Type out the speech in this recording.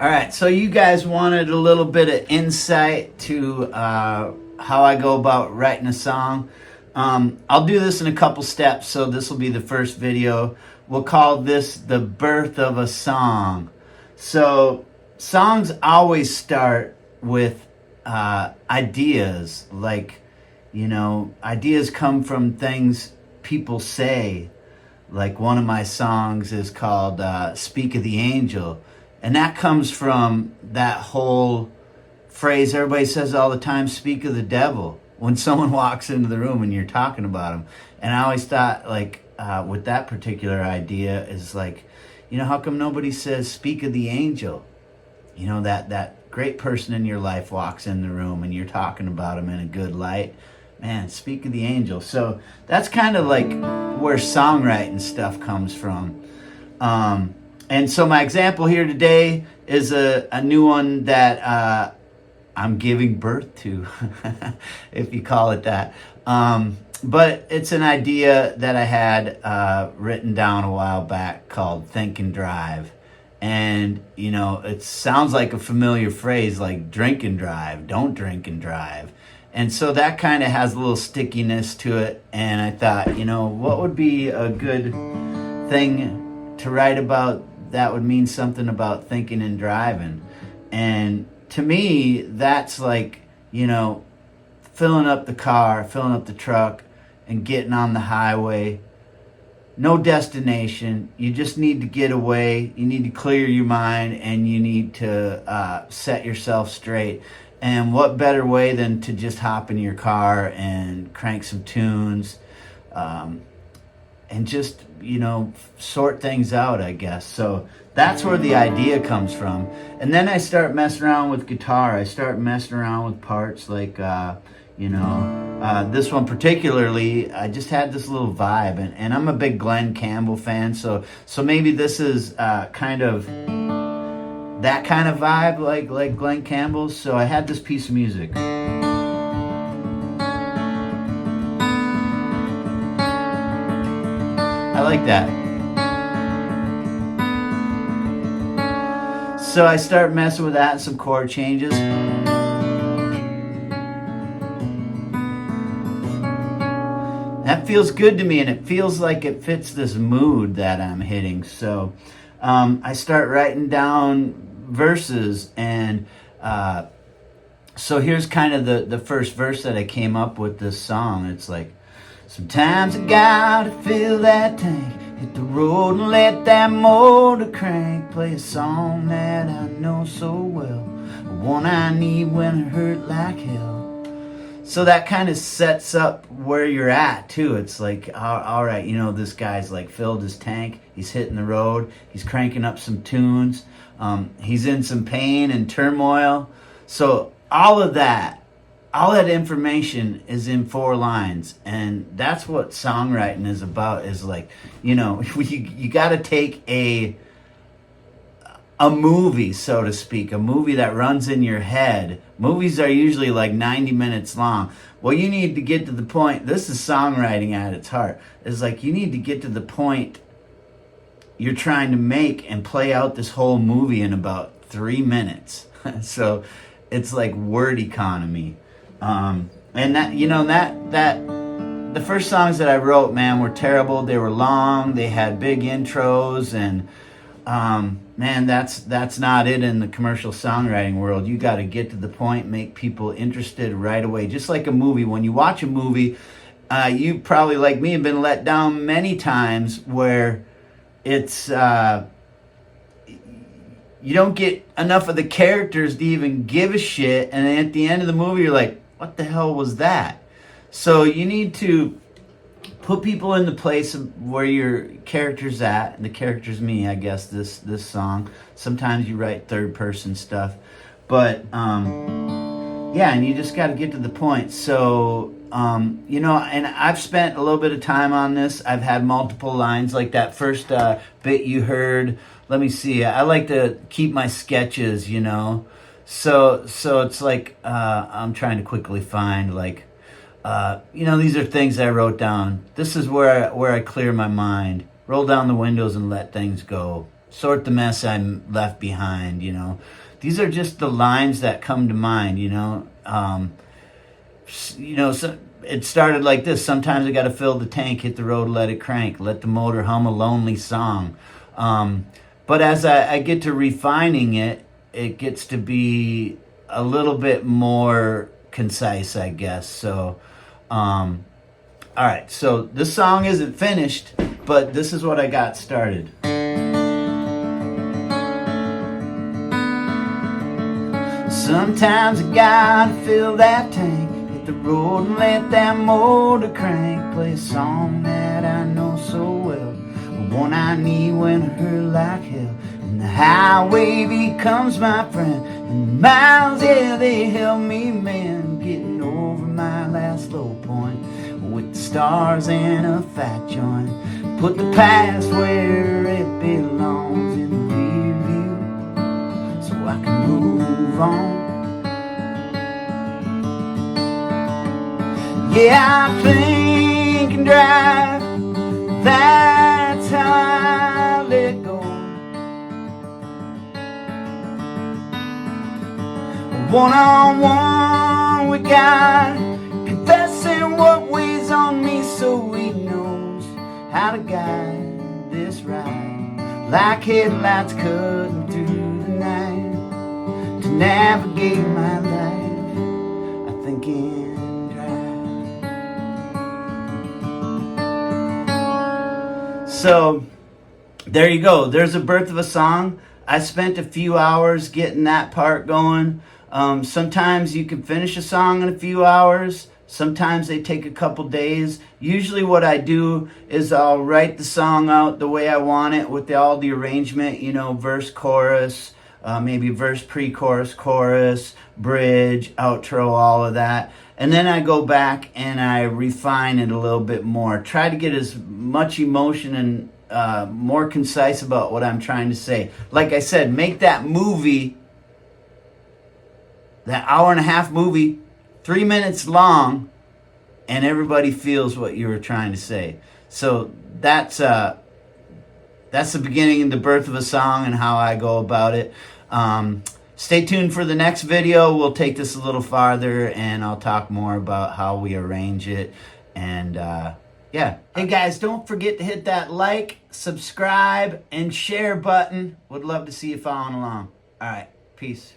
All right, so you guys wanted a little bit of insight to how I go about writing a song. I'll do this in a couple steps, so this will be the first video. We'll call this the birth of a song. So songs always start with ideas, like, ideas come from things people say. Like one of my songs is called Speak of the Angel. And that comes from that whole phrase everybody says all the time, speak of the devil, when someone walks into the room and you're talking about them. And I always thought, like, with that particular idea is like, how come nobody says speak of the angel? That great person in your life walks in the room and you're talking about them in a good light. Man, speak of the angel. So that's kind of like where songwriting stuff comes from. And so my example here today is a new one that I'm giving birth to, if you call it that. But it's an idea that I had written down a while back called Think and Drive. And, it sounds like a familiar phrase, like drink and drive, don't drink and drive. And so that kind of has a little stickiness to it. And I thought, what would be a good thing to write about that would mean something about thinking and driving? And to me, that's like, filling up the car, filling up the truck, and getting on the highway. No destination. You just need to get away. You need to clear your mind, and you need to set yourself straight. And what better way than to just hop in your car and crank some tunes, and just, sort things out, I guess. So that's where the idea comes from. And then I start messing around with guitar. I start messing around with parts like, this one particularly, I just had this little vibe. And I'm a big Glenn Campbell fan, so maybe this is kind of that kind of vibe, like Glenn Campbell's. So I had this piece of music. I like that. So I start messing with that and some chord changes. That feels good to me, and it feels like it fits this mood that I'm hitting. So I start writing down verses, and so here's kind of the first verse that I came up with this song. It's like, sometimes I gotta fill that tank, hit the road and let that motor crank, play a song that I know so well, one I need when it hurt like hell. So that kind of sets up where you're at too. It's like, all right, this guy's like filled his tank, he's hitting the road, he's cranking up some tunes, he's in some pain and turmoil. So all that information is in 4 lines, and that's what songwriting is about. Is like, you got to take a movie, so to speak, a movie that runs in your head. Movies are usually like 90 minutes long. Well, you need to get to the point. This is songwriting at its heart. It's like you need to get to the point you're trying to make and play out this whole movie in about 3 minutes. So it's like word economy. And that, the first songs that I wrote, man, were terrible. They were long. They had big intros, and man, that's not it in the commercial songwriting world. You got to get to the point, make people interested right away. Just like a movie. When you watch a movie, you probably, like me, have been let down many times where it's you don't get enough of the characters to even give a shit, and then at the end of the movie, you're like, what the hell was that? So you need to put people in the place of where your character's at, and the character's me, I guess, this song. Sometimes you write third person stuff, but yeah, and you just got to get to the point. So and I've spent a little bit of time on this. I've had multiple lines, like that first bit you heard. Let me see, I like to keep my sketches, so it's like I'm trying to quickly find, like, these are things I wrote down. This is where I clear my mind. Roll down the windows and let things go. sort the mess I left behind, you know. These are just the lines that come to mind, you know. So it started like this. Sometimes I got to fill the tank, hit the road, let it crank, let the motor hum a lonely song. But as I get to refining it, it gets to be a little bit more concise, I guess. So, all right. So this song isn't finished, but this is what I got started. Sometimes I gotta fill that tank, hit the road and let that motor crank, play a song that I know so well, the one I need when I hurt like hell. And the highway becomes my friend, and the miles, yeah, they help me mend, getting over my last low point with the stars and a fat joint. Put the past where it belongs, in the rear view, so I can move on. Yeah, I think and drive, that's how I let go. One-on-one we got, confessing what weighs on me, so he knows how to guide this ride, like headlights cutting through the night, to navigate my life. I think and drive. So there you go. There's a birth of a song. I spent a few hours getting that part going. Sometimes you can finish a song in a few hours. Sometimes they take a couple days. Usually what I do is I'll write the song out the way I want it with all the arrangement, you know, verse, chorus, maybe verse, pre-chorus, chorus, bridge, outro, all of that. And then I go back and I refine it a little bit more. Try to get as much emotion and more concise about what I'm trying to say. Like I said, make that movie, that hour-and-a-half movie, 3 minutes long, and everybody feels what you were trying to say. So that's the beginning and the birth of a song and how I go about it. Stay tuned for the next video. We'll take this a little farther, and I'll talk more about how we arrange it. And yeah. Hey guys, don't forget to hit that like, subscribe, and share button. Would love to see you following along. All right. Peace.